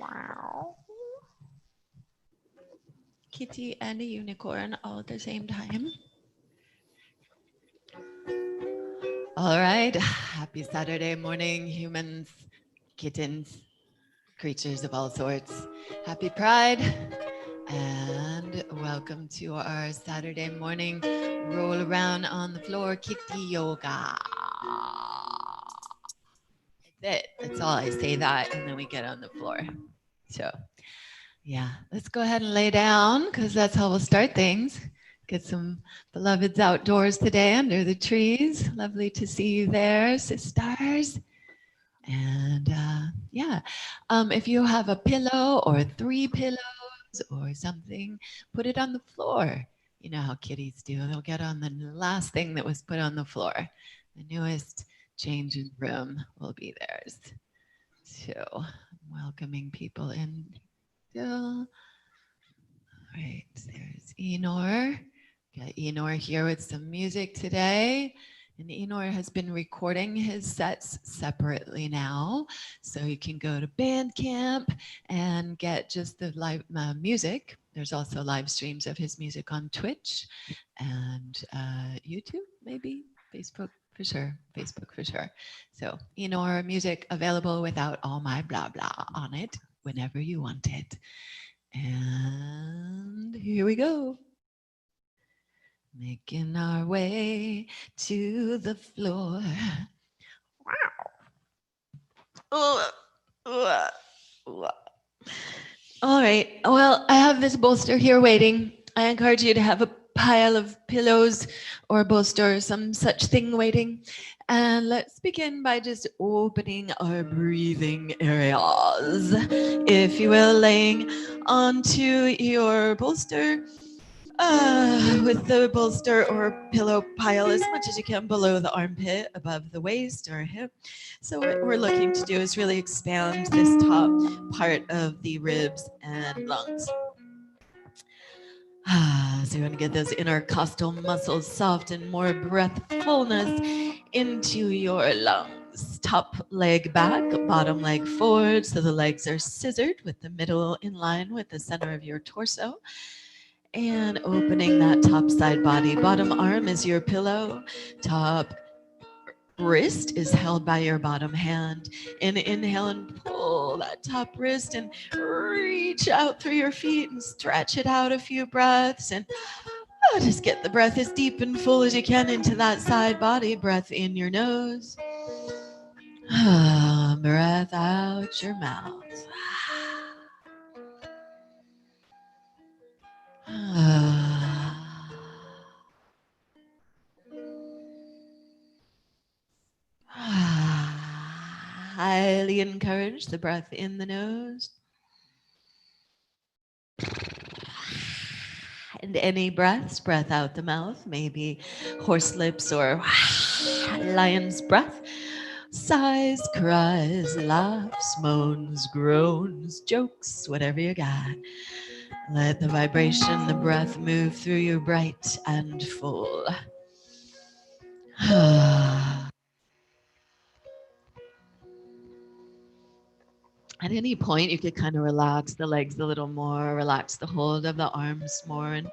Wow. Kitty and a unicorn all at the same time. All right. Happy Saturday morning, humans, kittens, creatures of all sorts. Happy Pride. And welcome to our Saturday morning roll around on the floor kitty yoga. That's it. That's all. I say that and then we get on the floor. So yeah, let's go ahead and lay down because that's how we'll start things. Get some beloveds outdoors today under the trees. Lovely to see you there, sisters. And yeah, if you have a pillow or 3 pillows or something, put it on the floor. You know how kitties do. They'll get on the last thing that was put on the floor. The newest changing room will be theirs. So I'm welcoming people in still. All right, there's Eenor. Got Eenor here with some music today. And Eenor has been recording his sets separately now. So you can go to Bandcamp and get just the live music. There's also live streams of his music on Twitch and YouTube, maybe Facebook for sure, Facebook for sure. So Eenor music available without all my blah blah on it whenever you want it. And here we go. Making our way to the floor. Wow. All right. Well, I have this bolster here waiting. I encourage you to have a pile of pillows or bolster or some such thing waiting. And let's begin by just opening our breathing areas. If you will, laying onto your bolster with the bolster or pillow pile as much as you can below the armpit, above the waist or hip. So what we're looking to do is really expand this top part of the ribs and lungs. So you want to get those intercostal muscles soft and more breathfulness into your lungs. Top leg back, bottom leg forward, so the legs are scissored with the middle in line with the center of your torso. And opening that top side body. Bottom arm is your pillow. Top wrist is held by your bottom hand. And inhale and pull that top wrist and reach out through your feet and stretch it out a few breaths. And just get the breath as deep and full as you can into that side body. Breath in your nose. Breath out your mouth. Highly encourage the breath in the nose. And any breath out the mouth, maybe horse lips or lion's breath. Sighs, cries, laughs, moans, groans, jokes, whatever you got. Let the vibration, the breath move through you bright and full. At any point, you could kind of relax the legs a little more, relax the hold of the arms more, and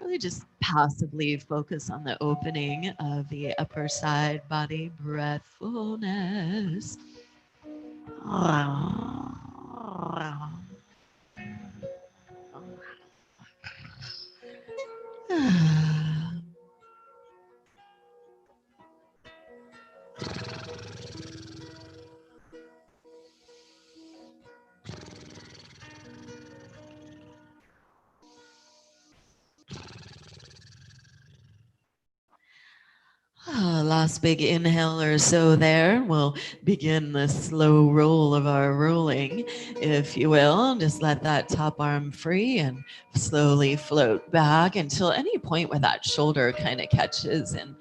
really just passively focus on the opening of the upper side body breathfulness. Last big inhale or so there. We'll begin the slow roll of our rolling, if you will. Just let that top arm free and slowly float back until any point where that shoulder kind of catches. And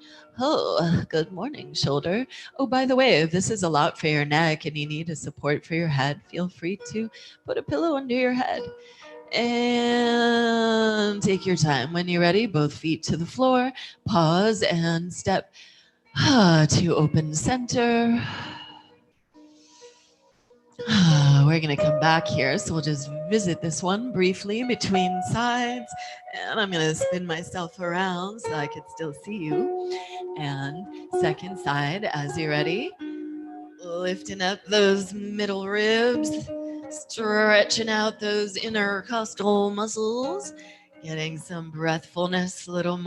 good morning, shoulder. Oh, by the way, if this is a lot for your neck and you need a support for your head, feel free to put a pillow under your head. And take your time. When you're ready, both feet to the floor, pause and step to open center. We're going to come back here. So we'll just visit this one briefly between sides. And I'm going to spin myself around so I can still see you. And second side, as you're ready, lifting up those middle ribs, stretching out those intercostal muscles, getting some breathfulness, a little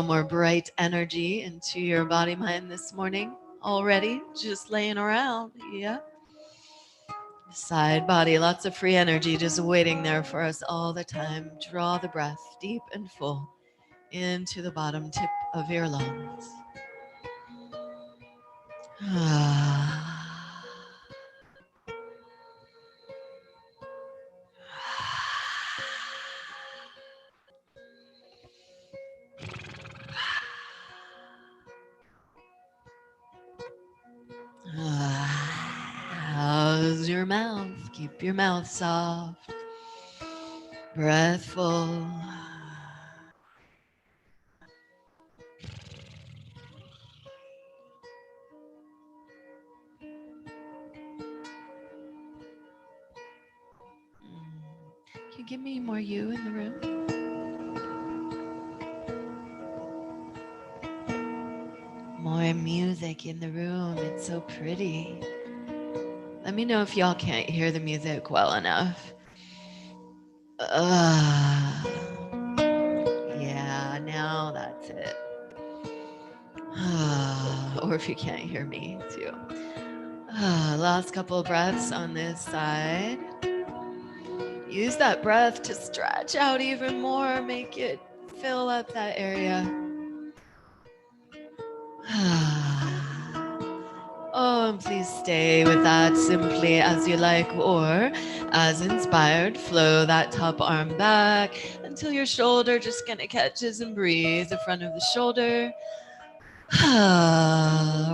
more bright energy into your body mind this morning already, just laying around. Yeah. Side body, lots of free energy just waiting there for us all the time. Draw the breath deep and full into the bottom tip of your lungs. How's your mouth? Keep your mouth soft, breathful. Can you give me more you in the room? More music in the room. It's so pretty. Let me know if y'all can't hear the music well enough. Yeah, now that's it. Or if you can't hear me too. Last couple of breaths on this side. Use that breath to stretch out even more. Make it fill up that area. Oh, and please stay with that simply as you like, or as inspired, flow that top arm back until your shoulder just kind of catches and breathes the front of the shoulder.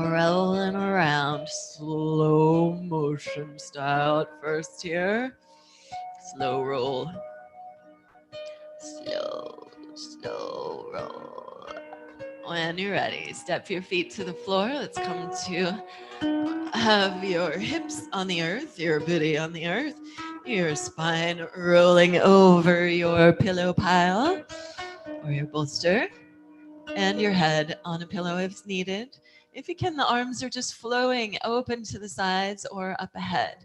Rolling around, slow motion style at first here. Slow roll. Slow roll. When you're ready, step your feet to the floor. Let's come to have your hips on the earth, your booty on the earth, your spine rolling over your pillow pile or your bolster, and your head on a pillow if needed. If you can, the arms are just flowing open to the sides or up ahead.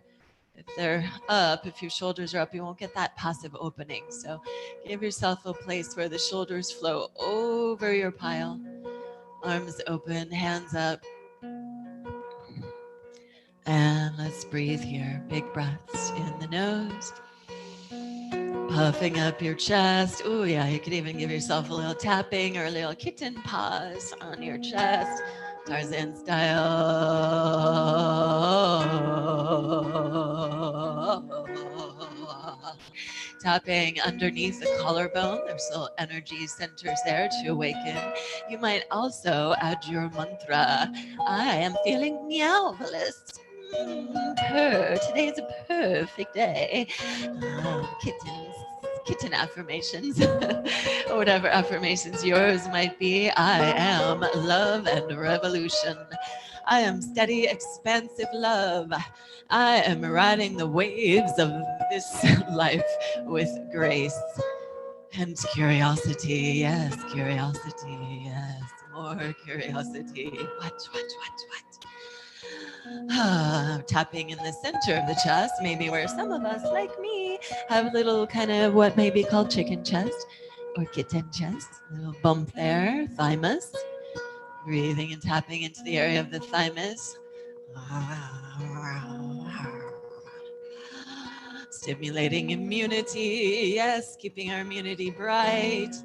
If they're up, if your shoulders are up, you won't get that passive opening. So give yourself a place where the shoulders flow over your pile, arms open, hands up. And let's breathe here. Big breaths in the nose. Puffing up your chest. Oh, yeah, you could even give yourself a little tapping or a little kitten pause on your chest. Tarzan style. Tapping underneath the collarbone. There's little energy centers there to awaken. You might also add your mantra. I am feeling meowvelous. Today's a perfect day. Kitten affirmations, or whatever affirmations yours might be. I am love and revolution. I am steady, expansive love. I am riding the waves of this life with grace and curiosity. Yes, curiosity. Yes, more curiosity. What? Tapping in the center of the chest, maybe where some of us, like me, have a little kind of what may be called chicken chest or kitten chest, a little bump there, thymus. Breathing and tapping into the area of the thymus. Stimulating immunity, yes, keeping our immunity bright.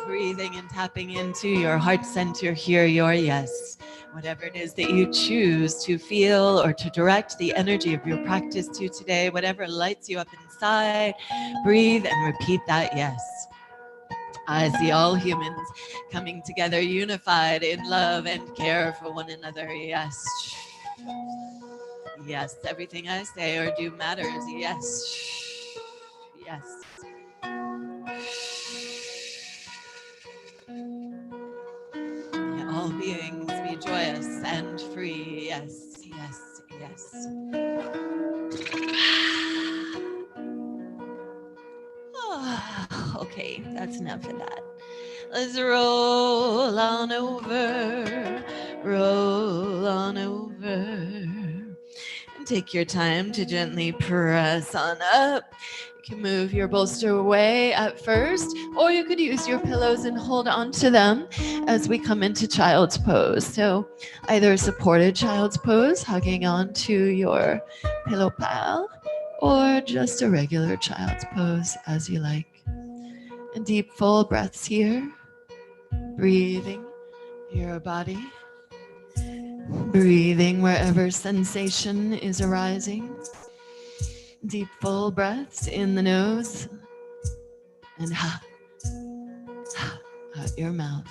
Breathing and tapping into your heart center here, your yes. Whatever it is that you choose to feel or to direct the energy of your practice to today, whatever lights you up inside, breathe and repeat that yes. I see all humans coming together, unified in love and care for one another. Yes. Yes, everything I say or do matters. Yes. Yes. beings. Be joyous and free. Yes, yes, yes. Okay, that's enough of that. Let's roll on over, roll on over. And take your time to gently press on up. You can move your bolster away at first, or you could use your pillows and hold on to them as we come into child's pose. So either a supported child's pose, hugging on to your pillow pal, or just a regular child's pose as you like. And deep full breaths here, breathing your body, breathing wherever sensation is arising. Deep full breaths in the nose and ha, ha, out your mouth.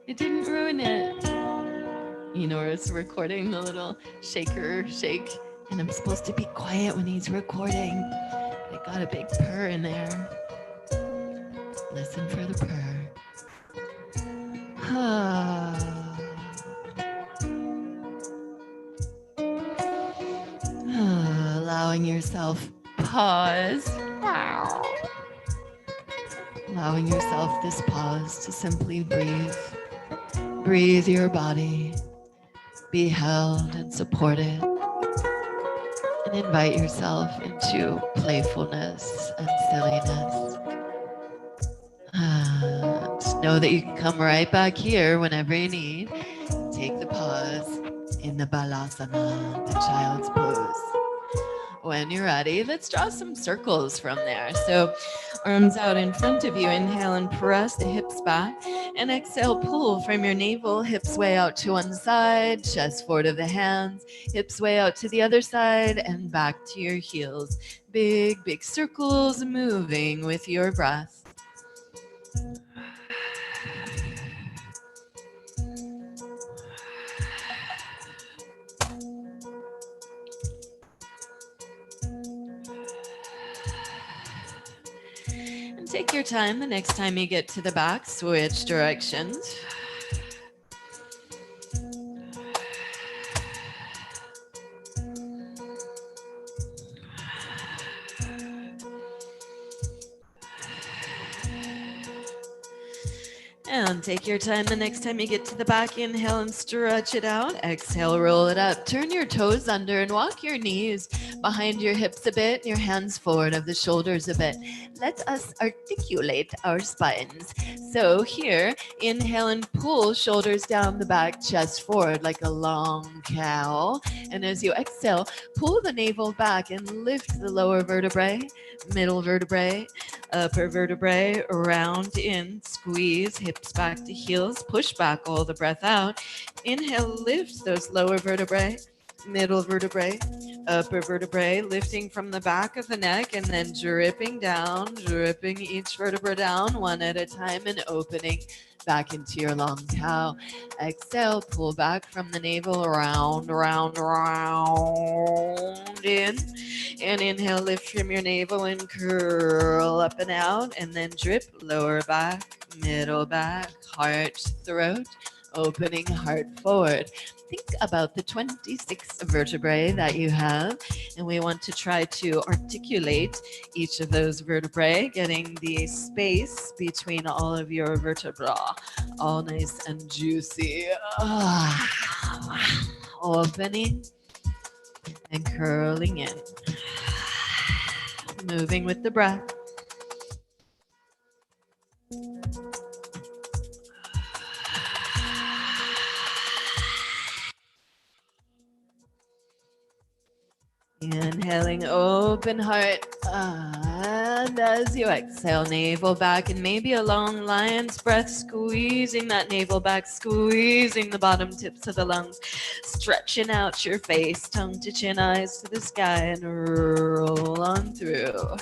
It didn't ruin it. Enor's recording the little shaker shake, and I'm supposed to be quiet when he's recording. I got a big purr in there. Listen for the purr. Allowing yourself pause. Allowing yourself this pause to simply breathe. Breathe your body. Be held and supported. And invite yourself into playfulness and silliness. Just know that you can come right back here whenever you need. Take the pause in the balasana, the child's pose. When you're ready, let's draw some circles from there. So arms out in front of you. Inhale and press the hips back. And exhale, pull from your navel, hips way out to one side, chest forward of the hands, hips way out to the other side, and back to your heels. Big, big circles moving with your breath. And take your time. The next time you get to the back, switch directions. And take your time. The next time you get to the back, inhale and stretch it out. Exhale, roll it up. Turn your toes under and walk your knees behind your hips a bit, your hands forward of the shoulders a bit. Let us articulate our spines. So here, inhale and pull shoulders down the back, chest forward like a long cow. And as you exhale, pull the navel back and lift the lower vertebrae, middle vertebrae, upper vertebrae, round in, squeeze, hips back to heels, push back all the breath out. Inhale, lift those lower vertebrae, middle vertebrae, upper vertebrae, lifting from the back of the neck and then dripping down, dripping each vertebra down one at a time and opening back into your long cow. Exhale, pull back from the navel, round, round, round in. And inhale, lift from your navel and curl up and out. And then drip, lower back, middle back, heart, throat, opening heart forward. Think about the 26 vertebrae that you have, and we want to try to articulate each of those vertebrae, getting the space between all of your vertebrae all nice and juicy. Opening and curling in. Moving with the breath. Inhaling, open heart. And as you exhale, navel back and maybe a long lion's breath, squeezing that navel back, squeezing the bottom tips of the lungs, stretching out your face, tongue to chin, eyes to the sky, and roll on through.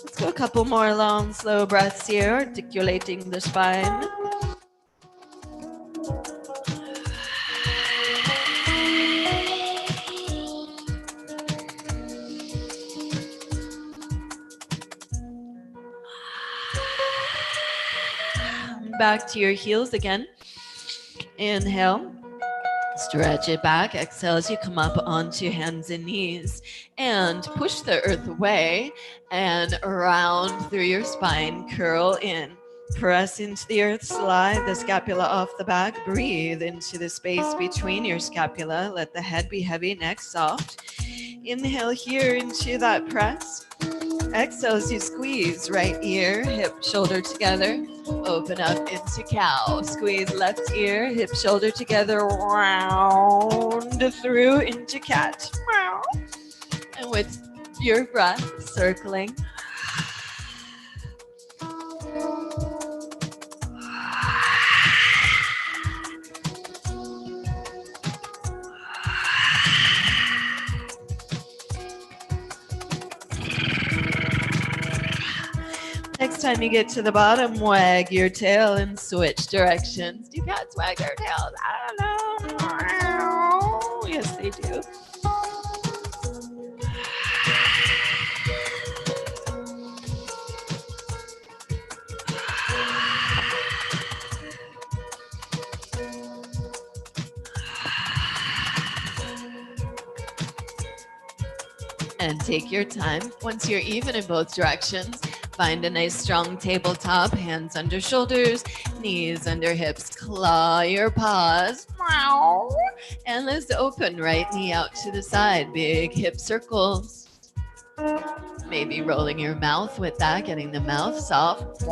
Let's So a couple more long, slow breaths here, articulating the spine. Back to your heels again. Inhale. Stretch it back. Exhale as you come up onto hands and knees and push the earth away and around through your spine. Curl in. Press into the earth. Slide the scapula off the back. Breathe into the space between your scapula. Let the head be heavy, neck soft. Inhale here into that press. Exhale as you squeeze right ear, hip, shoulder together. Open up into cow. Squeeze left ear, hip, shoulder together. Round through into cat. And with your breath circling. Next time you get to the bottom, wag your tail and switch directions. Do cats wag their tails? I don't know. Yes, they do. And take your time. Once you're even in both directions, find a nice strong tabletop, hands under shoulders, knees under hips, claw your paws. And let's open right knee out to the side, big hip circles. Maybe rolling your mouth with that, getting the mouth soft.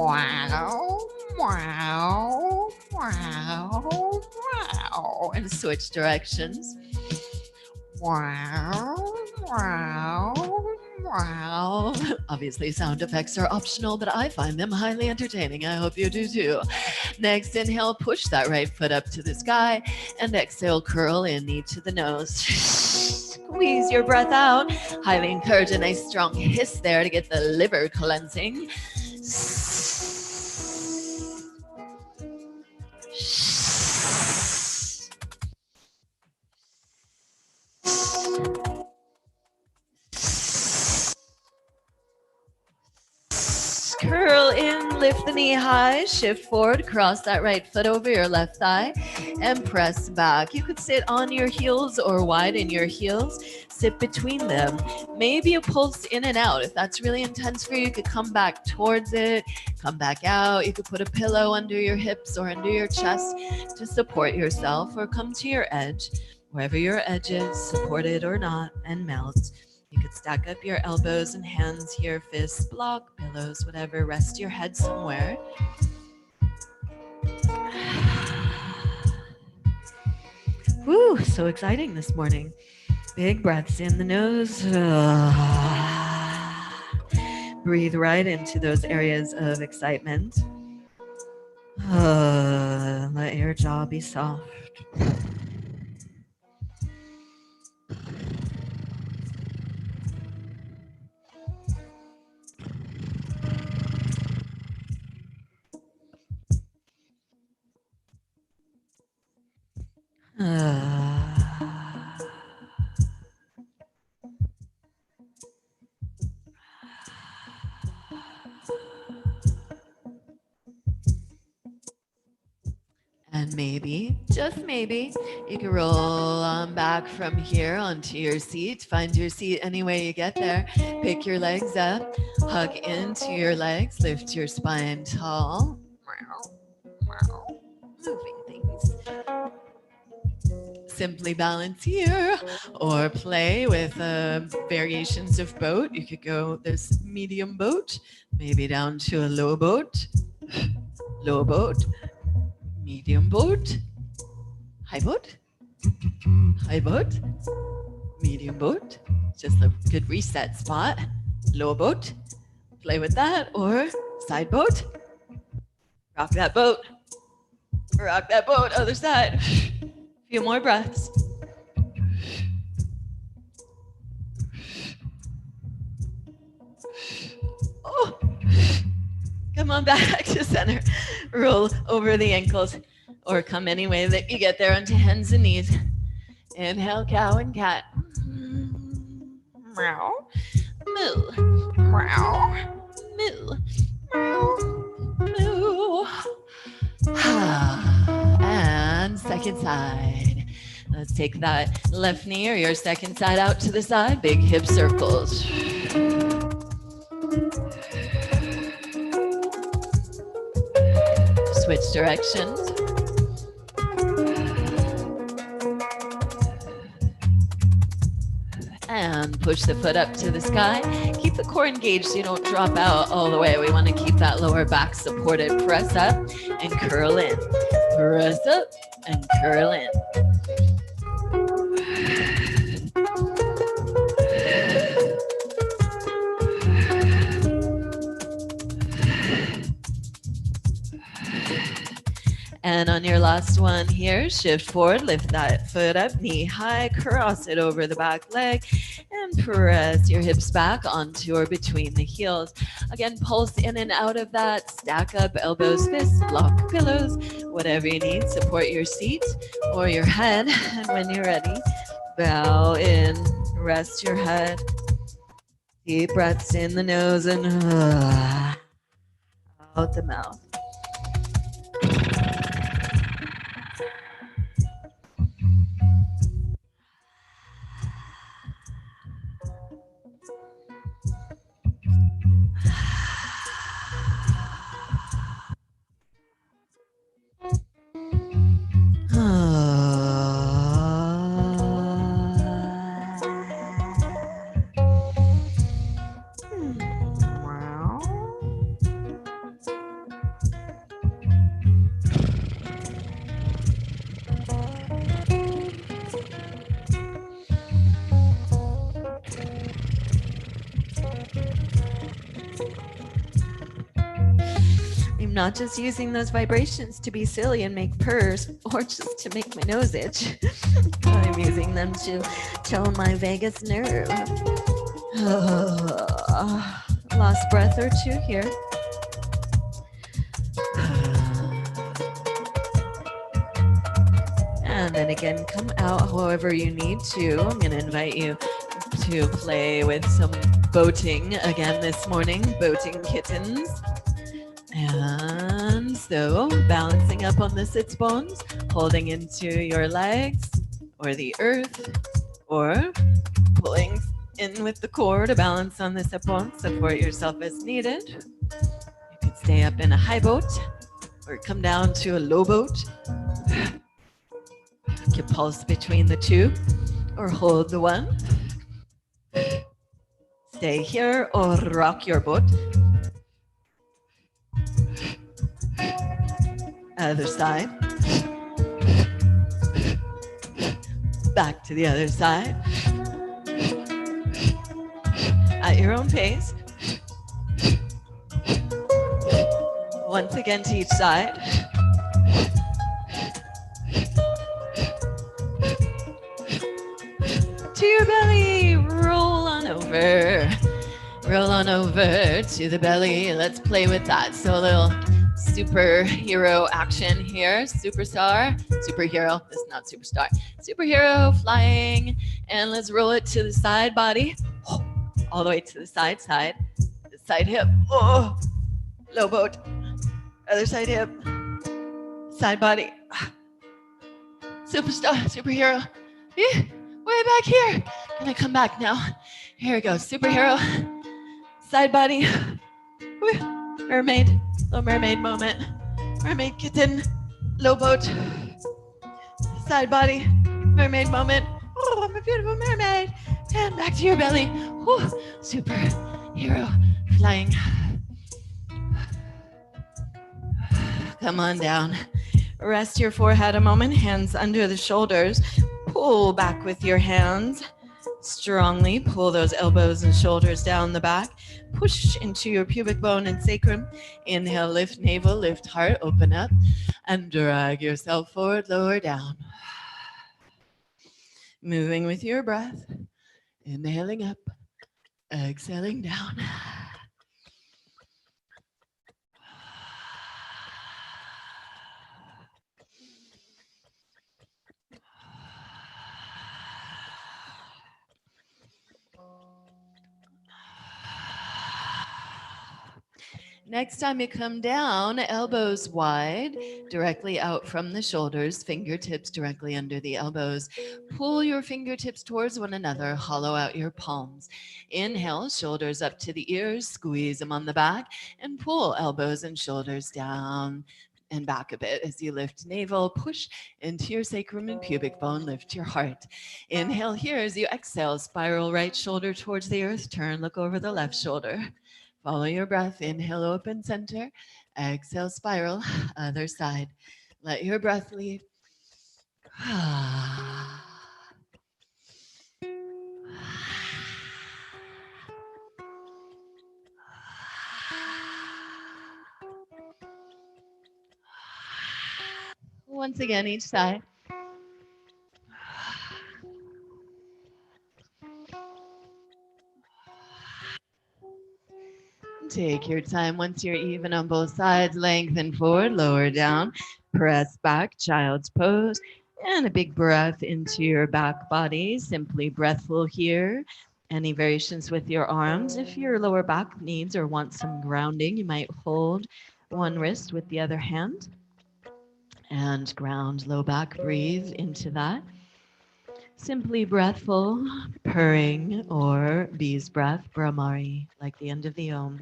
And switch directions. Obviously, sound effects are optional, but I find them highly entertaining. I hope you do too. Next, inhale, push that right foot up to the sky, and exhale, curl in, knee to the nose. Squeeze your breath out. Highly encourage a nice strong hiss there to get the liver cleansing. Curl in, lift the knee high, shift forward, cross that right foot over your left thigh, and press back. You could sit on your heels or widen your heels, sit between them. Maybe you pulse in and out. If that's really intense for you, you could come back towards it, come back out. You could put a pillow under your hips or under your chest to support yourself, or come to your edge, wherever your edge is, support it or not, and melt. You could stack up your elbows and hands here, fists, block, pillows, whatever. Rest your head somewhere. Woo, so exciting this morning. Big breaths in the nose. Breathe right into those areas of excitement. Let your jaw be soft. And maybe, just maybe, you can roll on back from here onto your seat. Find your seat any way you get there. Pick your legs up, hug into your legs, lift your spine tall. Moving things. Simply balance here, or play with variations of boat. You could go this medium boat, maybe down to a low boat, medium boat, high boat, medium boat, just a good reset spot, low boat, play with that, or side boat, rock that boat, other side. A few more breaths. Oh. Come on back to center. Roll over the ankles or come any way that you get there onto hands and knees. Inhale, cow and cat. Meow. Moo. Meow. Moo. Meow. Moo. And second side. Let's take that left knee or your second side out to the side. Big hip circles. Switch directions. And push the foot up to the sky. Keep the core engaged so you don't drop out all the way. We want to keep that lower back supported. Press up and curl in. Press up and curl in. And on your last one here, shift forward, lift that foot up, knee high, cross it over the back leg, and press your hips back onto or between the heels. Again, pulse in and out of that, stack up elbows, fists, block pillows, whatever you need, support your seat or your head. And when you're ready, bow in, rest your head, deep breaths in the nose and out the mouth. I'm not just using those vibrations to be silly and make purrs or just to make my nose itch. I'm using them to tone my vagus nerve. Last breath or two here. And then again, come out however you need to. I'm going to invite you to play with some boating again this morning, boating kittens. And so balancing up on the sits bones, holding into your legs or the earth, or pulling in with the core to balance on the sit bones, support yourself as needed. You could stay up in a high boat or come down to a low boat. You can pulse between the two or hold the one. Stay here or rock your boat. Other side. Back to the other side. At your own pace. Once again to each side. To your belly. Roll on over. Roll on over to the belly. Let's play with that. So a little superhero action here. Superhero, this is not superstar. Superhero flying, and let's roll it to the side body, all the way to the side hip, low boat, other side hip, side body, superhero, yeah, way back here. Gonna come back now. Here we go, superhero, side body, mermaid. Little mermaid moment. Mermaid kitten. Low boat. Side body. Mermaid moment. Oh, I'm a beautiful mermaid. And back to your belly. Whew. Superhero flying. Come on down. Rest your forehead a moment. Hands under the shoulders. Pull back with your hands. Strongly pull those elbows and shoulders down the back. Push into your pubic bone and sacrum. Inhale, lift navel, lift heart, open up, and drag yourself forward, lower down. Moving with your breath. Inhaling up, exhaling down. Next time you come down, elbows wide, directly out from the shoulders, fingertips directly under the elbows. Pull your fingertips towards one another, hollow out your palms. Inhale, shoulders up to the ears, squeeze them on the back, and pull elbows and shoulders down and back a bit as you lift navel, push into your sacrum and pubic bone, lift your heart. Inhale here as you exhale, spiral right shoulder towards the earth, turn, look over the left shoulder. Follow your breath. Inhale, open center. Exhale, spiral. Other side. Let your breath lead. Once again, each side. Take your time. Once you're even on both sides, lengthen forward, lower down, press back, child's pose, and a big breath into your back body. Simply breathful here. Any variations with your arms? If your lower back needs or wants some grounding, you might hold one wrist with the other hand and ground low back. Breathe into that. Simply breathful, purring, or bee's breath, Brahmari, like the end of the Om.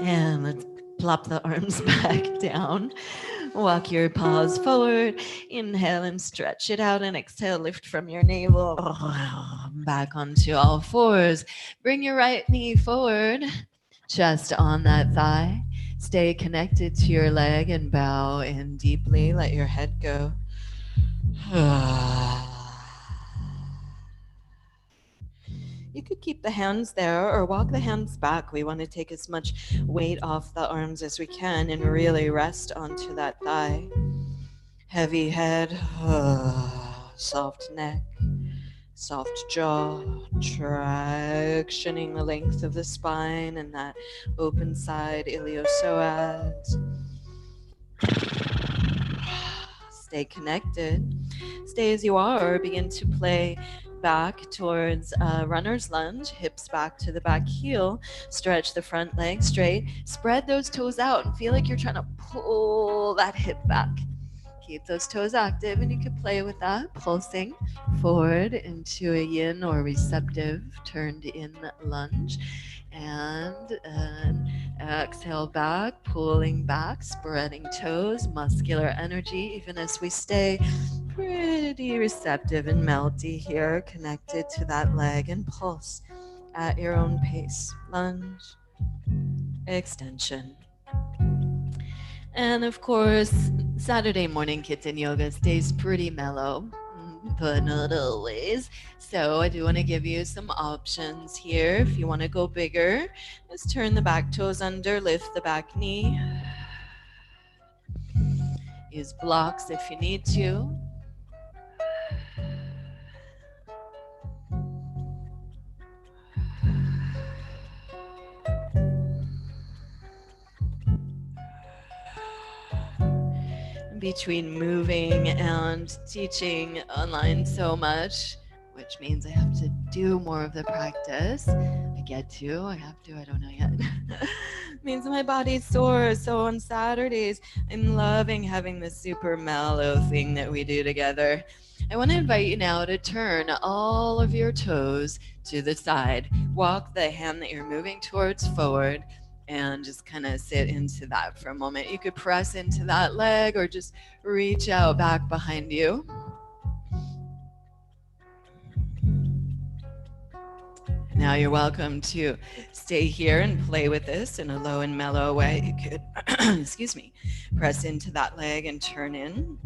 And let's plop the arms back down. Walk your paws forward. Inhale and stretch it out, and exhale, lift from your navel. Back onto all fours. Bring your right knee forward, chest on that thigh. Stay connected to your leg and bow in deeply. Let your head go. You could keep the hands there or walk the hands back. We want to take as much weight off the arms as we can and really rest onto that thigh. Heavy head, soft neck, soft jaw, tractioning the length of the spine and that open side iliopsoas. Stay connected. Stay as you are. Begin to play back towards runner's lunge, hips back to the back heel. Stretch the front leg straight. Spread those toes out and feel like you're trying to pull that hip back. Keep those toes active, and you can play with that, pulsing forward into a yin or receptive turned in lunge. And exhale back, pulling back, spreading toes, muscular energy, even as we stay pretty receptive and melty here, connected to that leg, and pulse at your own pace. Lunge, extension. And of course, Saturday morning kitten yoga stays pretty mellow, but not always. So I do want to give you some options here. If you want to go bigger, just turn the back toes under, lift the back knee. Use blocks if you need to. Between moving and teaching online so much, which means I have to do more of the practice. I don't know yet. Means my body's sore. So on Saturdays, I'm loving having this super mellow thing that we do together. I want to invite you now to turn all of your toes to the side. Walk the hand that you're moving towards forward, and just kind of sit into that for a moment. You could press into that leg or just reach out back behind you. Now you're welcome to stay here and play with this in a low and mellow way. You could, excuse me, press into that leg and turn in.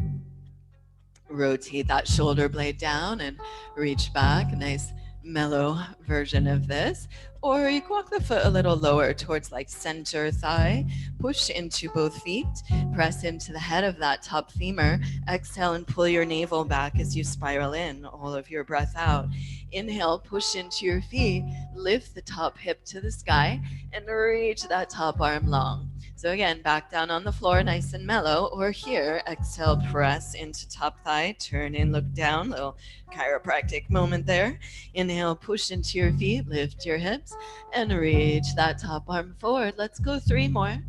Rotate that shoulder blade down and reach back. Nice mellow version of this. Or you can walk the foot a little lower towards like center thigh. Push into both feet. Press into the head of that top femur. Exhale and pull your navel back as you spiral in, all of your breath out. Inhale, push into your feet. Lift the top hip to the sky and reach that top arm long. So again, back down on the floor, nice and mellow. Or here, exhale, press into top thigh. Turn in, look down. Little chiropractic moment there. Inhale, push into your feet, lift your hips, and reach that top arm forward. Let's go 3 more.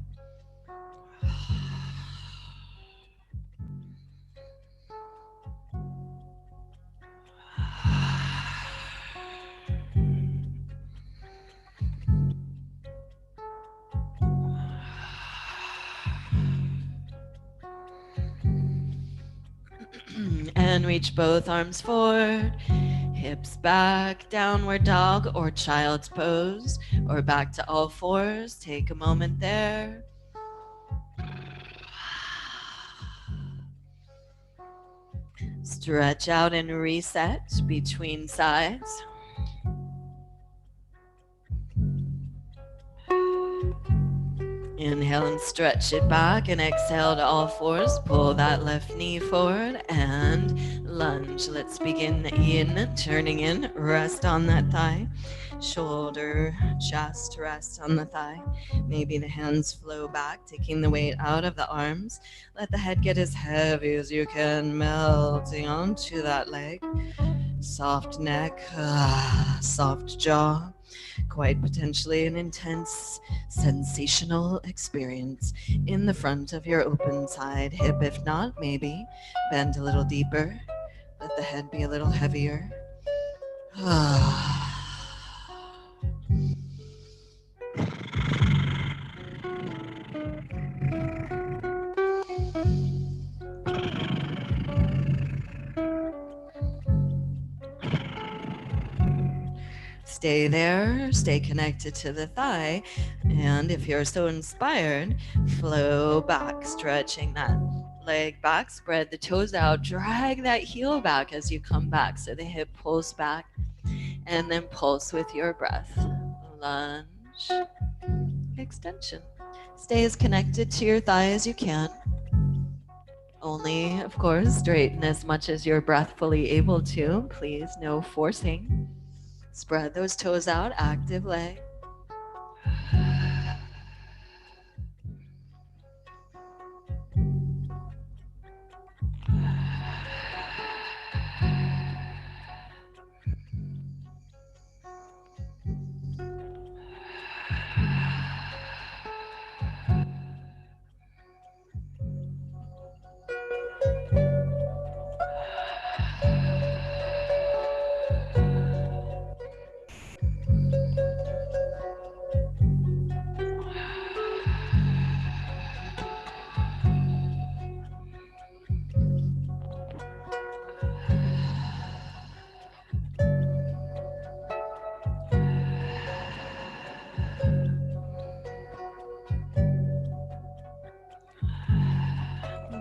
And reach both arms forward, hips back, downward dog or child's pose, or back to all fours. Take a moment there. Stretch out and reset between sides. Inhale and stretch it back, and exhale to all fours. Pull that left knee forward and lunge. Let's begin in, turning in, rest on that thigh. Shoulder, chest, rest on the thigh. Maybe the hands flow back, taking the weight out of the arms. Let the head get as heavy as you can, melting onto that leg. Soft neck, soft jaw. Quite potentially an intense, sensational experience in the front of your open side hip. If not, maybe bend a little deeper. Let the head be a little heavier. Stay there, stay connected to the thigh, and if you're so inspired, flow back, stretching that leg back, spread the toes out, drag that heel back as you come back so the hip pulls back, and then pulse with your breath. Lunge, extension. Stay as connected to your thigh as you can. Only, of course, straighten as much as you're breathfully able to. Please, no forcing. Spread those toes out, active leg.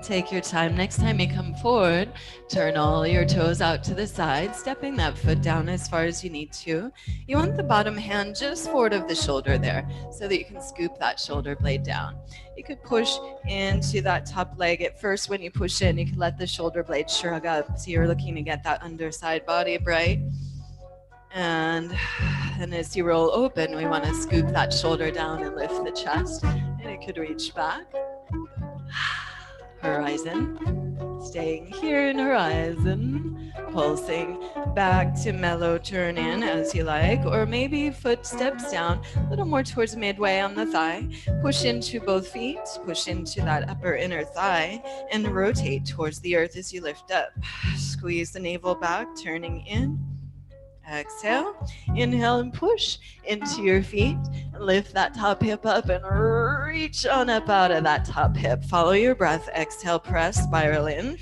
Take your time. Next time you come forward, turn all your toes out to the side, stepping that foot down as far as you need to. You want the bottom hand just forward of the shoulder there so that you can scoop that shoulder blade down. You could push into that top leg at first. When you push in, you can let the shoulder blade shrug up. So you're looking to get that underside body bright. And then as you roll open, we want to scoop that shoulder down and lift the chest. And it could reach back. Horizon, staying here in horizon, pulsing back to mellow turn in as you like, or maybe foot steps down a little more towards midway on the thigh. Push into both feet, push into that upper inner thigh, and rotate towards the earth as you lift up. Squeeze the navel back, turning in. Exhale, inhale and push into your feet. Lift that top hip up and reach on up out of that top hip. Follow your breath. Exhale, press, spiral in.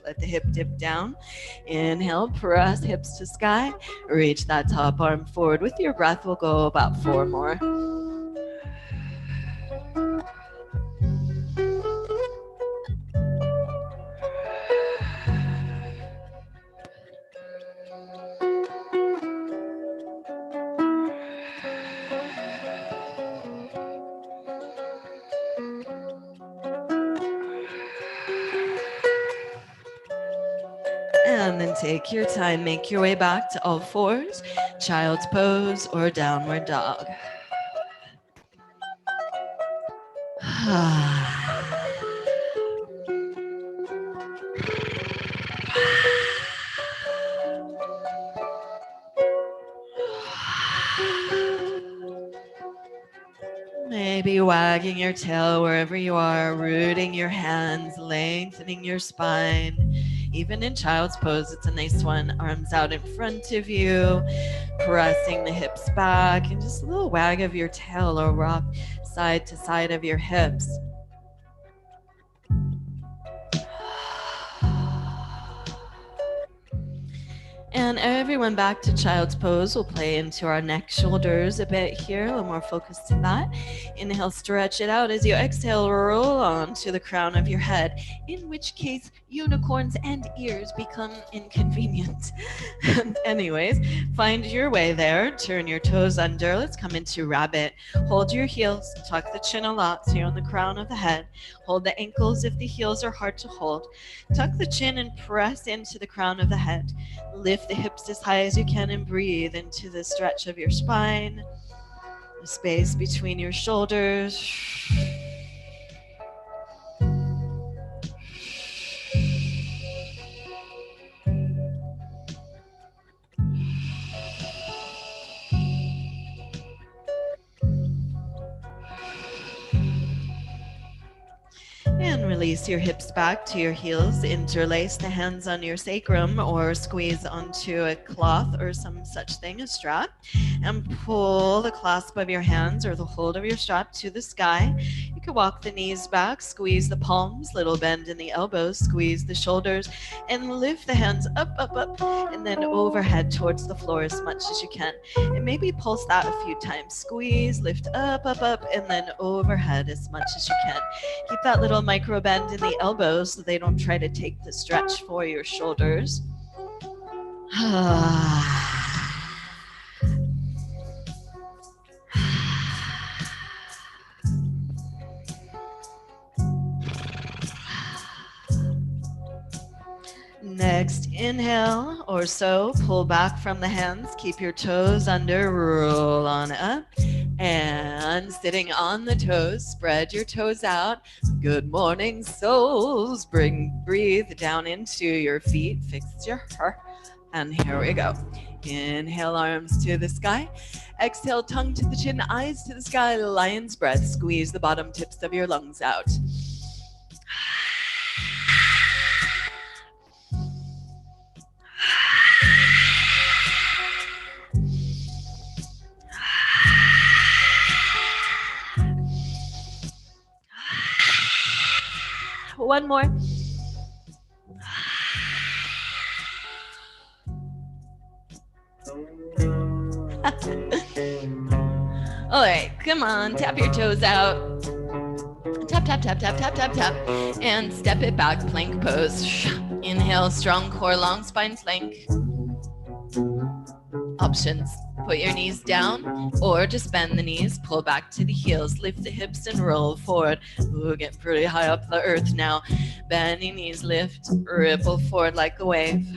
Let the hip dip down. Inhale, press hips to sky. Reach that top arm forward. With your breath, we'll go about 4 more. And take your time. Make your way back to all fours, child's pose, or downward dog. Maybe wagging your tail wherever you are, rooting your hands, lengthening your spine. Even in child's pose, it's a nice one. Arms out in front of you, pressing the hips back, and just a little wag of your tail or rock side to side of your hips. And everyone back to child's pose. We'll play into our neck, shoulders a bit here, a little more focused in that. Inhale, stretch it out. As you exhale, roll onto the crown of your head, in which case unicorns and ears become inconvenient. Anyways, find your way there. Turn your toes under. Let's come into rabbit. Hold your heels. Tuck the chin a lot so you're on the crown of the head. Hold the ankles if the heels are hard to hold. Tuck the chin and press into the crown of the head. Lift the hips as high as you can and breathe into the stretch of your spine, the space between your shoulders. And release your hips back to your heels. Interlace the hands on your sacrum or squeeze onto a cloth or some such thing, a strap, and pull the clasp of your hands or the hold of your strap to the sky. You can walk the knees back, squeeze the palms, little bend in the elbows, squeeze the shoulders, and lift the hands up, up, up, and then overhead towards the floor as much as you can. And maybe pulse that a few times. Squeeze, lift up, up, up, and then overhead as much as you can. Keep that little micro bend in the elbows so they don't try to take the stretch for your shoulders. Next, inhale or so, pull back from the hands, keep your toes under, roll on up, and sitting on the toes, spread your toes out. Good morning, souls. Breathe down into your feet, fix your heart, and here we go. Inhale, arms to the sky. Exhale, tongue to the chin, eyes to the sky, lion's breath. Squeeze the bottom tips of your lungs out. One more. All right, come on, tap your toes out. Tap, tap, tap, tap, tap, tap, tap. And step it back, plank pose. Inhale, strong core, long spine plank. Options. Put your knees down or just bend the knees, pull back to the heels, lift the hips and roll forward. Ooh, getting pretty high up the earth now. Bend your knees, lift, ripple forward like a wave.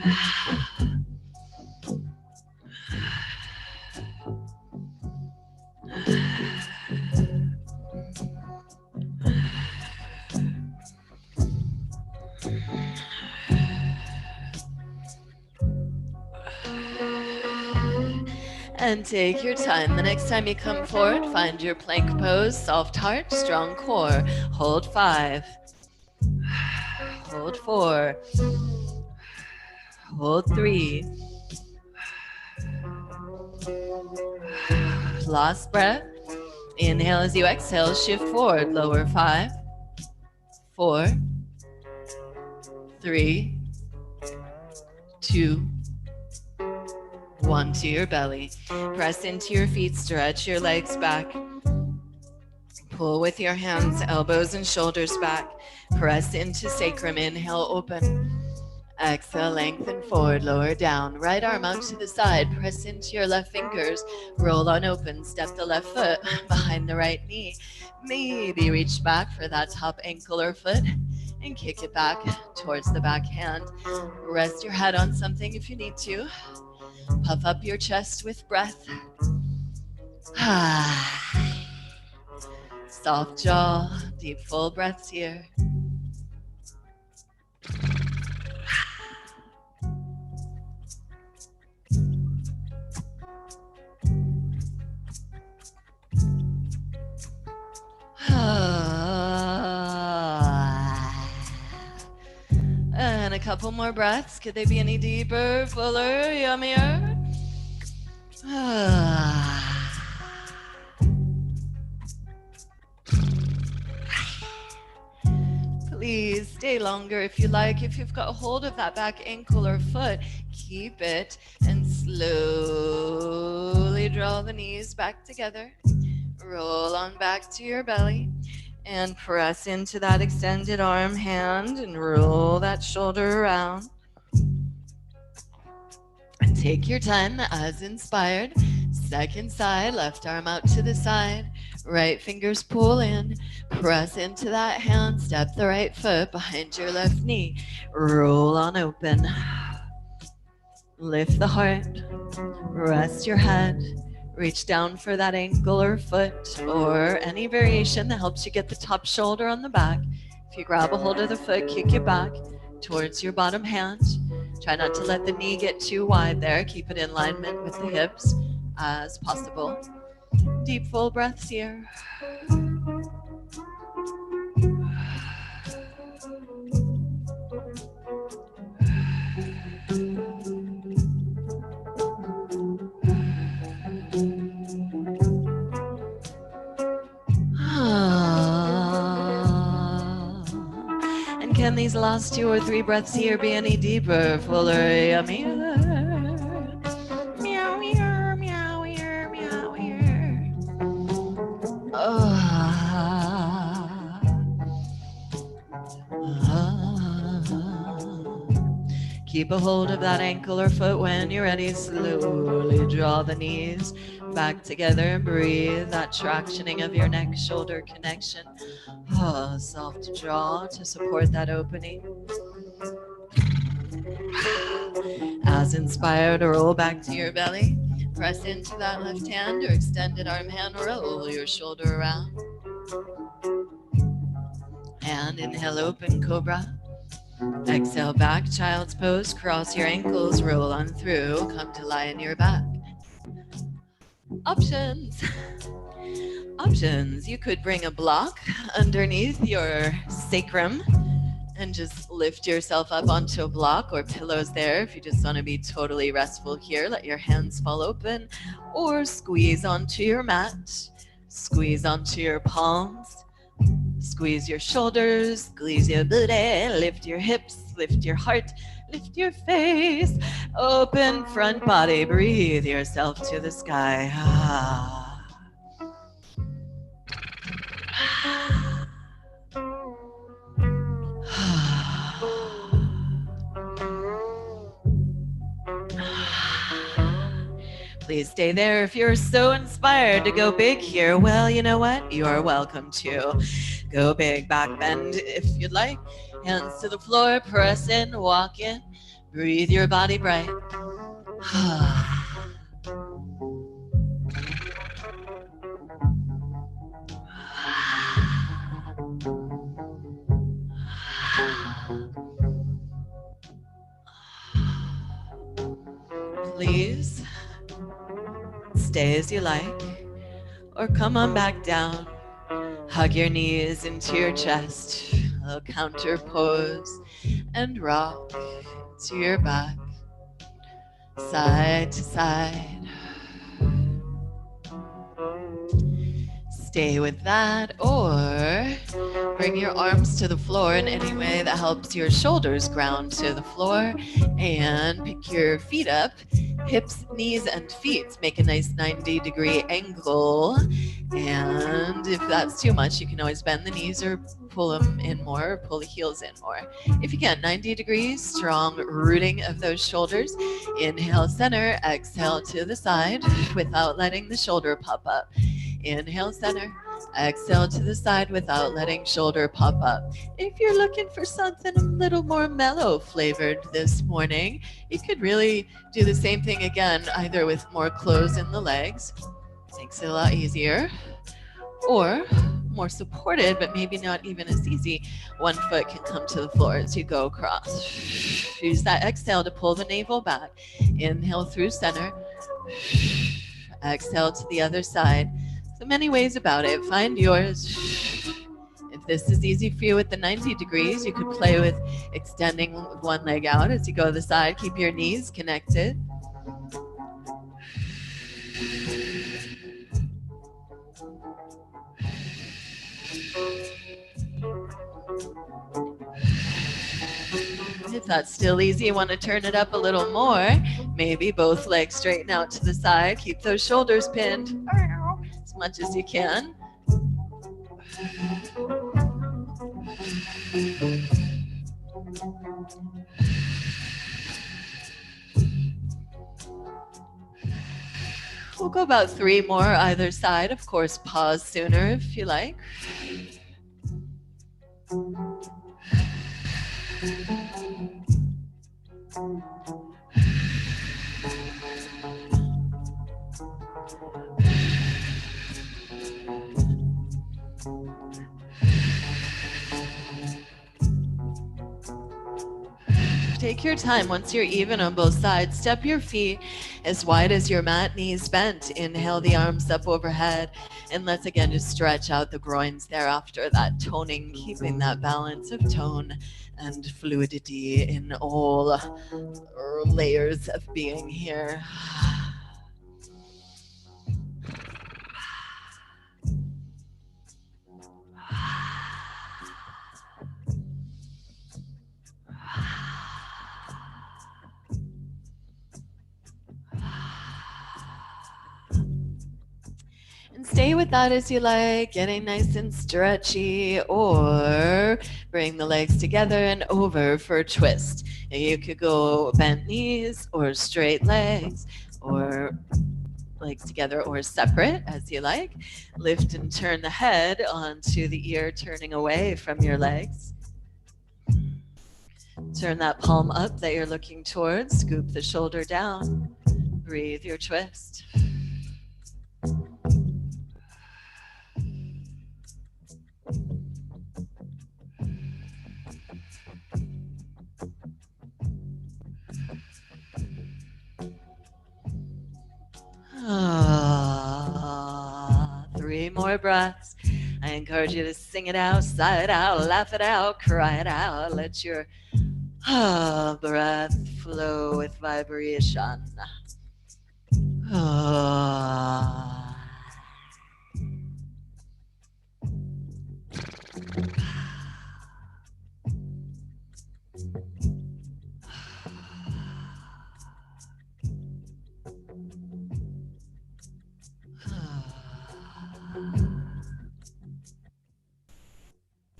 And take your time. The next time you come forward, find your plank pose, soft heart, strong core. Hold 5. Hold 4. Hold 3. Last breath. Inhale as you exhale, shift forward, lower 5, 4, 3, 2, 1 to your belly. Press into your feet, stretch your legs back. Pull with your hands, elbows and shoulders back. Press into sacrum, inhale, open. Exhale, lengthen forward, lower down. Right arm out to the side, press into your left fingers. Roll on open, step the left foot behind the right knee. Maybe reach back for that top ankle or foot. and kick it back towards the back hand. Rest your head on something if you need to. Puff up your chest with breath. Soft jaw, deep full breaths here. And a couple more breaths. Could they be any deeper, fuller, yummier? Please stay longer if you like. If you've got a hold of that back ankle or foot, keep it and slowly draw the knees back together. Roll on back to your belly and press into that extended arm hand and roll that shoulder around. And take your time as inspired. Second side, left arm out to the side. Right fingers pull in. Press into that hand. Step the right foot behind your left knee. Roll on open. Lift the heart. Rest your head. Reach down for that ankle or foot or any variation that helps you get the top shoulder on the back. If you grab a hold of the foot, kick it back towards your bottom hand. Try not to let the knee get too wide there. Keep it in alignment with the hips as possible. Deep full breaths here. And can these last 2 or 3 breaths here be any deeper, fuller, yummier? Meow, meow, meow, meow, meow, Keep a hold of that ankle or foot when you're ready. Slowly draw the knees back together and breathe. That tractioning of your neck shoulder connection. Soft jaw to support that opening. As inspired, roll back to your belly. Press into that left hand or extended arm hand. Roll your shoulder around. And inhale, open cobra. Exhale, back, child's pose. Cross your ankles, roll on through. Come to lie in your back. Options. Options. You could bring a block underneath your sacrum and just lift yourself up onto a block, or pillows there if you just want to be totally restful here. Let your hands fall open, or squeeze onto your mat. Squeeze onto your palms. Squeeze your shoulders, squeeze your booty, lift your hips, lift your heart, lift your face, open front body, breathe yourself to the sky. Please stay there if you're so inspired to go big here. Well, you know what? You're welcome to go big. Back bend if you'd like. Hands to the floor, press in, walk in. Breathe your body bright. Please stay as you like, or come on back down. Hug your knees into your chest, a little counter pose, and rock to your back, side to side. Stay with that, or bring your arms to the floor in any way that helps your shoulders ground to the floor, and pick your feet up, hips, knees, and feet. Make a nice 90-degree angle, and if that's too much, you can always bend the knees or pull them in more, or pull the heels in more. If you can, 90 degrees, strong rooting of those shoulders. Inhale, center, exhale to the side without letting the shoulder pop up. Inhale, center, Exhale to the side without letting shoulder pop up. If you're looking for something a little more mellow flavored this morning, you could really do the same thing again, either with more clothes in the legs, makes it a lot easier, or more supported, but maybe not even as easy. One foot can come to the floor as you go across. Use that exhale to pull the navel back. Inhale through center. Exhale to the other side. So many ways about it. Find yours. If this is easy for you with the 90 degrees, you could play with extending one leg out as you go to the side. Keep your knees connected. If that's still easy, you want to turn it up a little more. Maybe both legs straighten out to the side. Keep those shoulders pinned as much as you can. We'll go about 3 more either side. Of course, pause sooner if you like. Take your time. Once you're even on both sides, step your feet as wide as your mat, knees bent. Inhale the arms up overhead. And let's again just stretch out the groins there after that toning, keeping that balance of tone and fluidity in all layers of being here. And stay with that as you like, getting nice and stretchy, or bring the legs together and over for a twist. And you could go bent knees or straight legs or legs together or separate as you like. Lift and turn the head onto the ear, turning away from your legs. Turn that palm up that you're looking towards. Scoop the shoulder down. Breathe your twist. Three more breaths. I encourage you to sing it out, sigh it out, laugh it out, cry it out. Let your breath flow with vibration.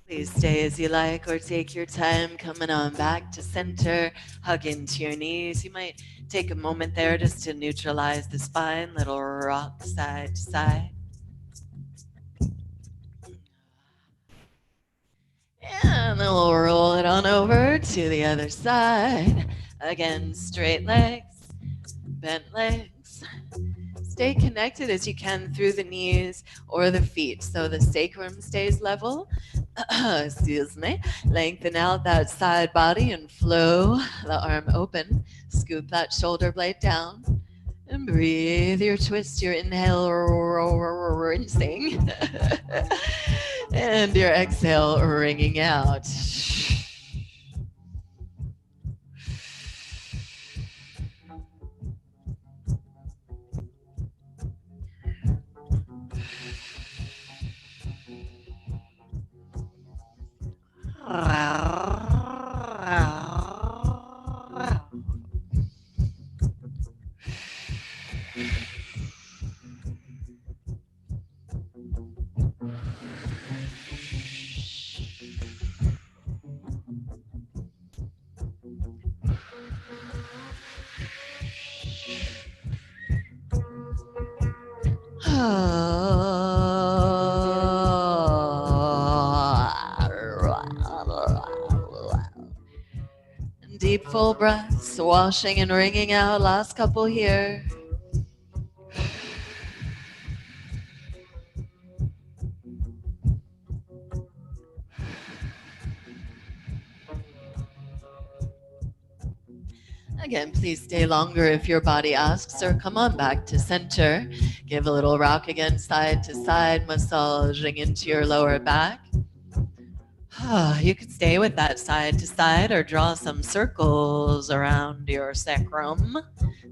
Please stay as you like or take your time coming on back to center. Hug into your knees. You might take a moment there just to neutralize the spine. Little rock side to side. And then we'll roll it on over to the other side. Again, straight legs, bent legs. Stay connected as you can through the knees or the feet so the sacrum stays level. Excuse me. Lengthen out that side body and flow the arm open. Scoop that shoulder blade down. And breathe your twist, your inhale rinsing. And your exhale ringing out. Full breaths, washing and wringing out. Last couple here. Again, please stay longer if your body asks, or come on back to center. Give a little rock again, side to side, massaging into your lower back. You could stay with that side to side or draw some circles around your sacrum,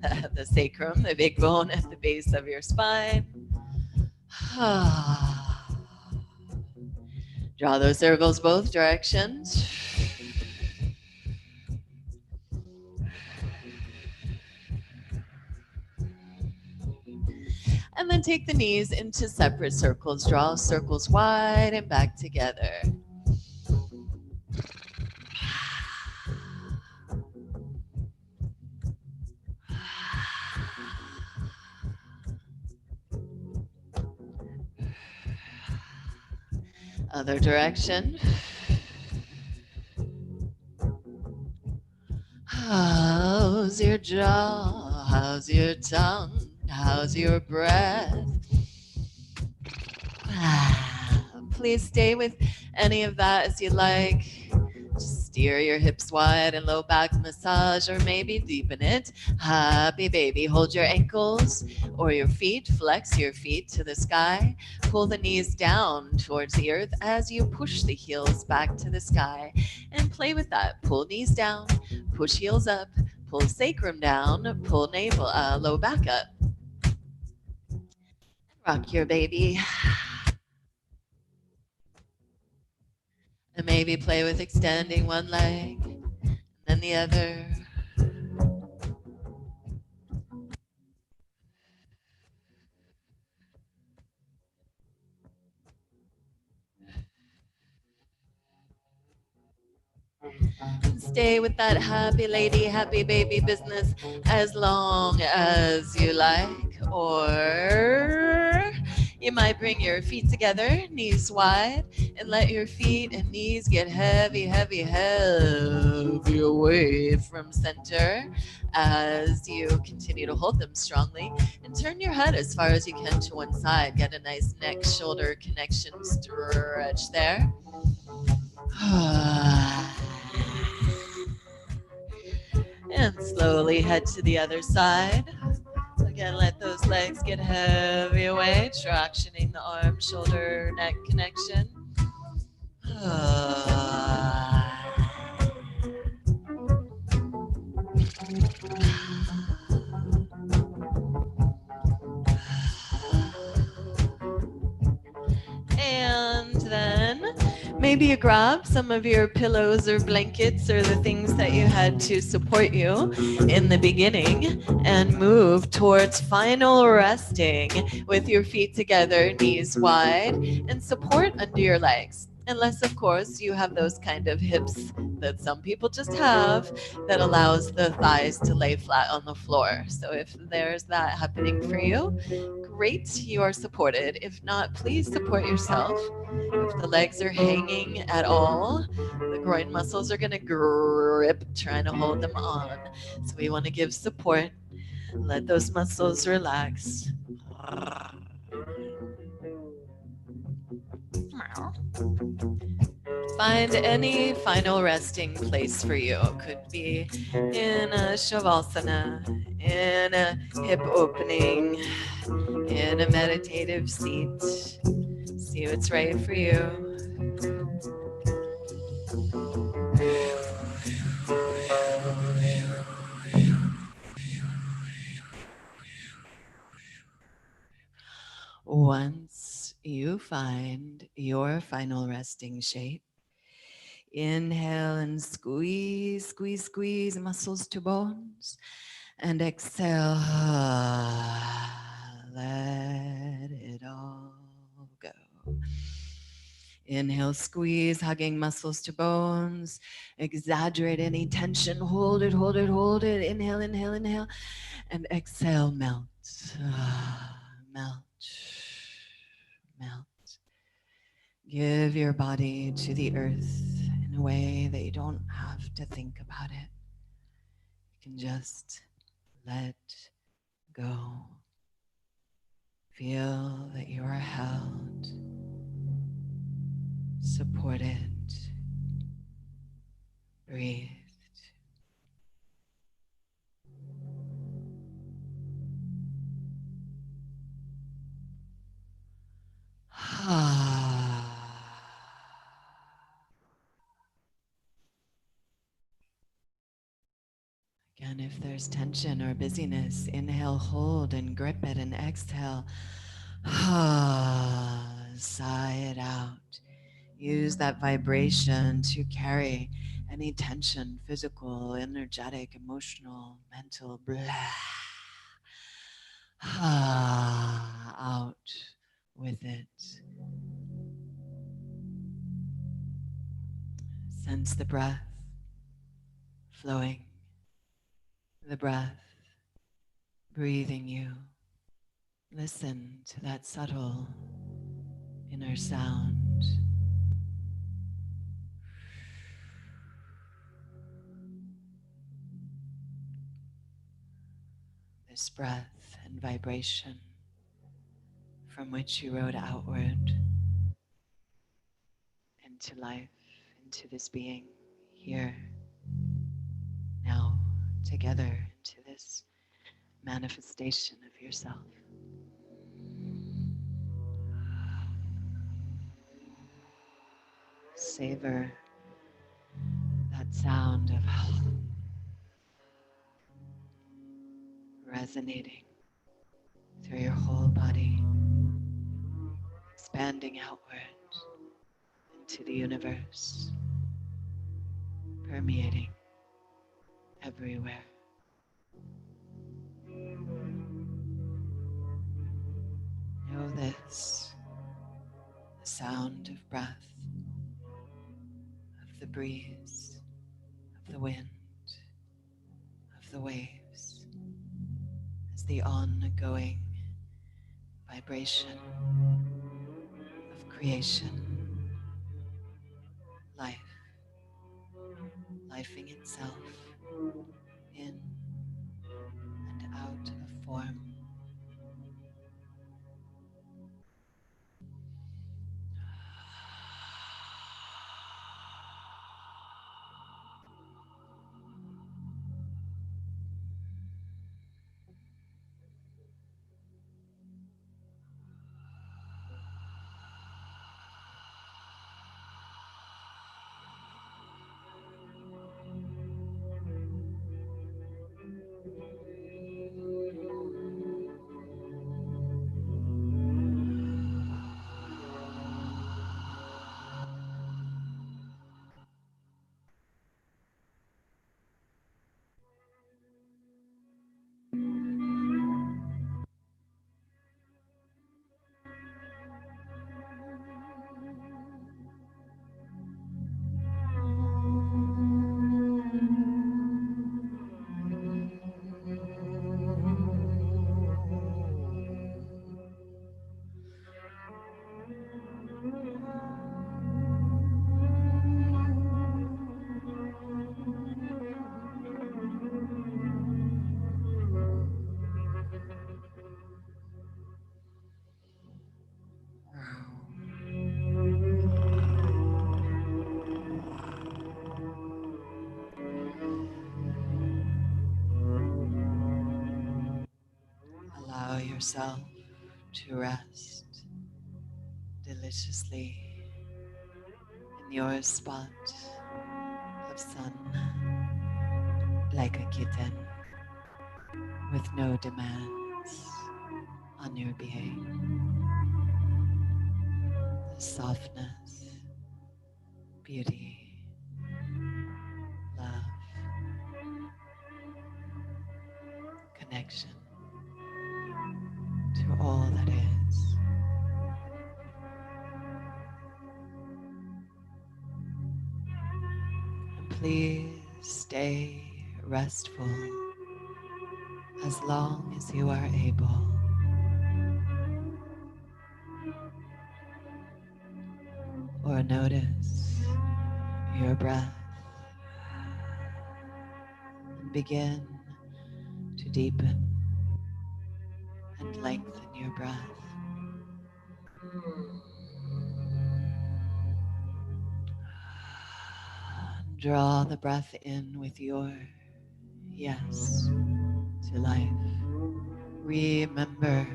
the sacrum, the big bone at the base of your spine. Draw those circles both directions. And then take the knees into separate circles. Draw circles wide and back together. Other direction. How's your jaw? How's your tongue? How's your breath? Please stay with any of that as you like. Just steer your hips wide and low back massage, or maybe deepen it. Happy baby. Hold your ankles or your feet. Flex your feet to the sky. Pull the knees down towards the earth as you push the heels back to the sky. And play with that. Pull knees down, push heels up, pull sacrum down, pull navel, low back up. Rock your baby. And maybe play with extending one leg, then the other. Stay with that happy lady, happy baby business as long as you like. Or you might bring your feet together, knees wide, and let your feet and knees get heavy, heavy, heavy away from center as you continue to hold them strongly. And turn your head as far as you can to one side. Get a nice neck shoulder connection stretch there. And slowly head to the other side. Again, let those legs get heavy away, tractioning the arm, shoulder, neck connection. And then maybe you grab some of your pillows or blankets or the things that you had to support you in the beginning and move towards final resting with your feet together, knees wide, and support under your legs. Unless, of course, you have those kind of hips that some people just have that allows the thighs to lay flat on the floor. So if there's that happening for you, great, you are supported. If not, please support yourself. If the legs are hanging at all, the groin muscles are going to grip, trying to hold them on. So we want to give support. Let those muscles relax. Find any final resting place for you. Could be in a shavasana, in a hip opening, in a meditative seat. See what's right for you. Once you find your final resting shape, inhale and squeeze, squeeze, squeeze muscles to bones. And exhale, let it all go. Inhale, squeeze, hugging muscles to bones. Exaggerate any tension. Hold it, hold it, hold it. Inhale, inhale, inhale. And exhale, melt. Melt. Melt. Give your body to the earth in a way that you don't have to think about it. can just let go. Feel that you are held, supported, breathed. Again, if there's tension or busyness, inhale, hold, and grip it, and exhale. Sigh it out. Use that vibration to carry any tension, physical, energetic, emotional, mental, out with it. Sense the breath flowing, the breath breathing you. Listen to that subtle inner sound. This breath and vibration from which you rode outward into life, into this being here, now together into this manifestation of yourself. Savor that sound of resonating through your whole body, expanding outward into the universe, permeating everywhere. Know this, the sound of breath, of the breeze, of the wind, of the waves, as the ongoing vibration of creation, life, lifing itself in and out of form. Allow yourself to rest deliciously in your spot of sun, like a kitten with no demands on your being. The softness, beauty, love, connection to all that is. And please stay restful as long as you are able. Or notice your breath and begin deepen and lengthen your breath. Draw the breath in with your yes to life. Remember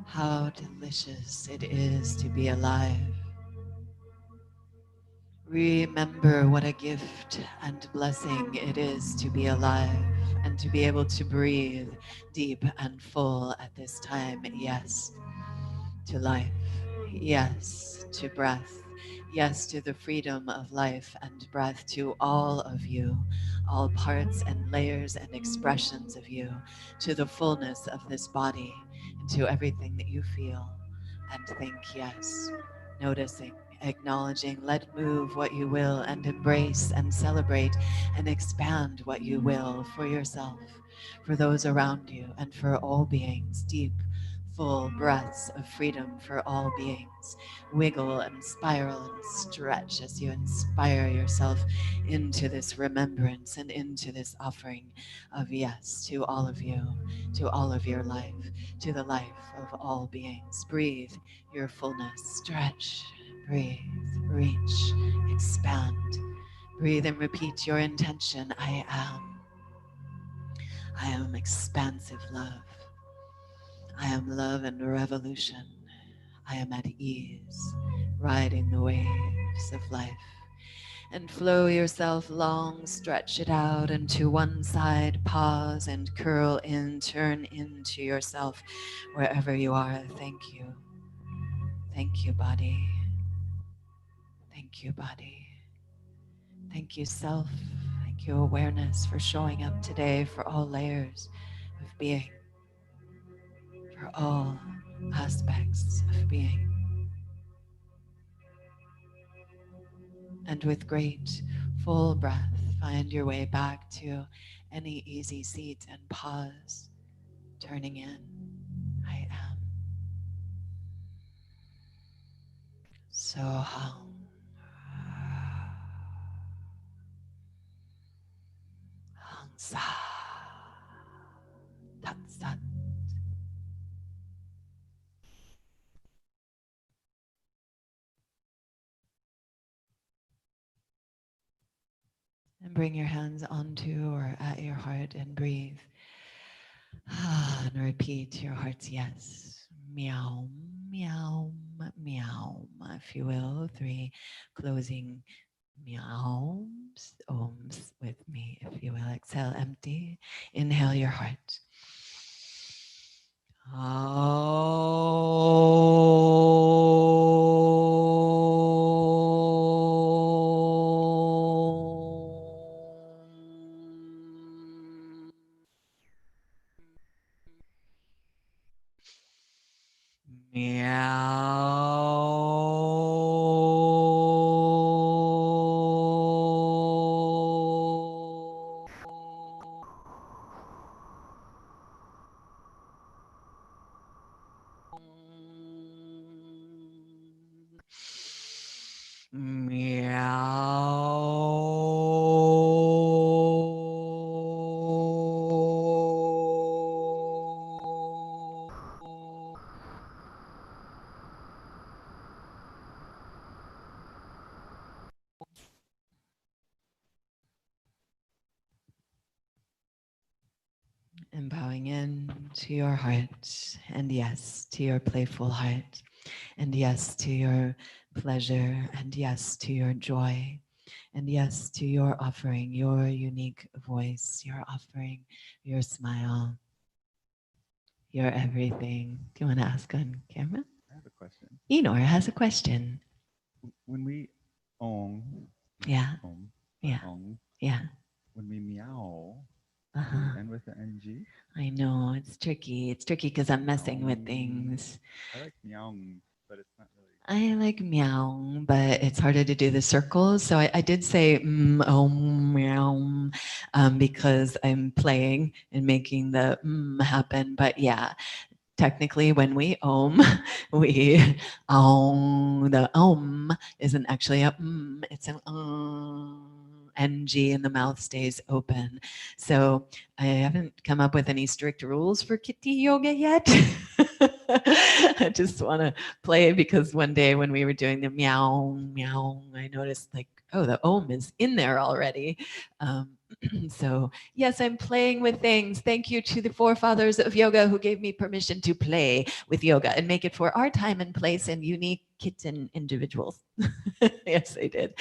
how delicious it is to be alive. Remember what a gift and blessing it is to be alive and to be able to breathe deep and full at this time. Yes to life. Yes to breath. Yes to the freedom of life and breath, to all of you, all parts and layers and expressions of you, to the fullness of this body, and to everything that you feel and think. Yes, noticing, acknowledging, let move what you will, and embrace and celebrate and expand what you will for yourself, for those around you, and for all beings. Deep, full breaths of freedom for all beings. Wiggle and spiral and stretch as you inspire yourself into this remembrance and into this offering of yes to all of you, to all of your life, to the life of all beings. Breathe your fullness. Stretch, breathe, reach, expand. Breathe and repeat your intention. I am. I am expansive love. I am love and revolution. I am at ease, riding the waves of life. And flow yourself long, stretch it out and to one side, pause and curl in, turn into yourself wherever you are. Thank you. Thank you, body. Thank you, body. Thank you, self. Thank you, awareness, for showing up today for all layers of being, for all aspects of being. And with great full breath, find your way back to any easy seat and pause, turning in. I am. So hum. Hang sa. Tat sat. And bring your hands onto or at your heart and breathe. And repeat your heart's yes. Meow, meow, meow, if you will. 3 closing meows, ohms with me, if you will. Exhale, empty. Inhale your heart. And bowing in to your heart, and yes to your playful heart, and yes to your pleasure, and yes to your joy, and yes to your offering, your unique voice, your offering, your smile, your everything. Do you want to ask on camera? I have a question. Enor has a question. When we ong, Yeah. but Yeah. ong, Yeah. when we meow, do Uh-huh. we end with the ng? I know it's tricky. It's tricky because I'm messing with things. I like meowing, but it's not really. I like meow, but it's harder to do the circles. So I did say meow because I'm playing and making the happen. But yeah, technically when we we the isn't actually a it's an NG and the mouth stays open. So I haven't come up with any strict rules for kitty yoga yet. I just want to play because one day when we were doing the meow, meow, I noticed like, oh, the om is in there already. So yes, I'm playing with things. Thank you to the forefathers of yoga who gave me permission to play with yoga and make it for our time and place and unique kitten individuals. Yes, they did.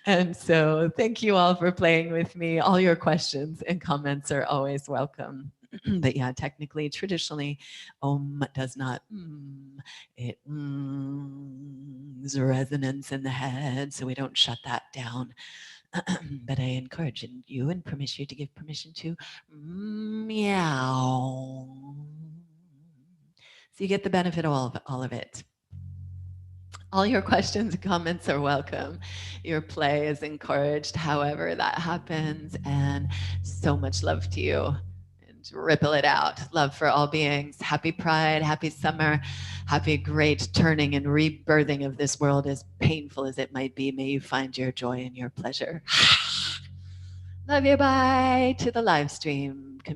And so thank you all for playing with me. All your questions and comments are always welcome. But yeah, technically, traditionally, om does not, it there's resonance in the head, so we don't shut that down. But I encourage you and permit you to give permission to meow. So you get the benefit of all of it. All your questions and comments are welcome. Your play is encouraged, however that happens, and so much love to you. And ripple it out. Love for all beings. Happy Pride, happy summer, happy great turning and rebirthing of this world, as painful as it might be. May you find your joy and your pleasure. Love you. Bye to the live stream.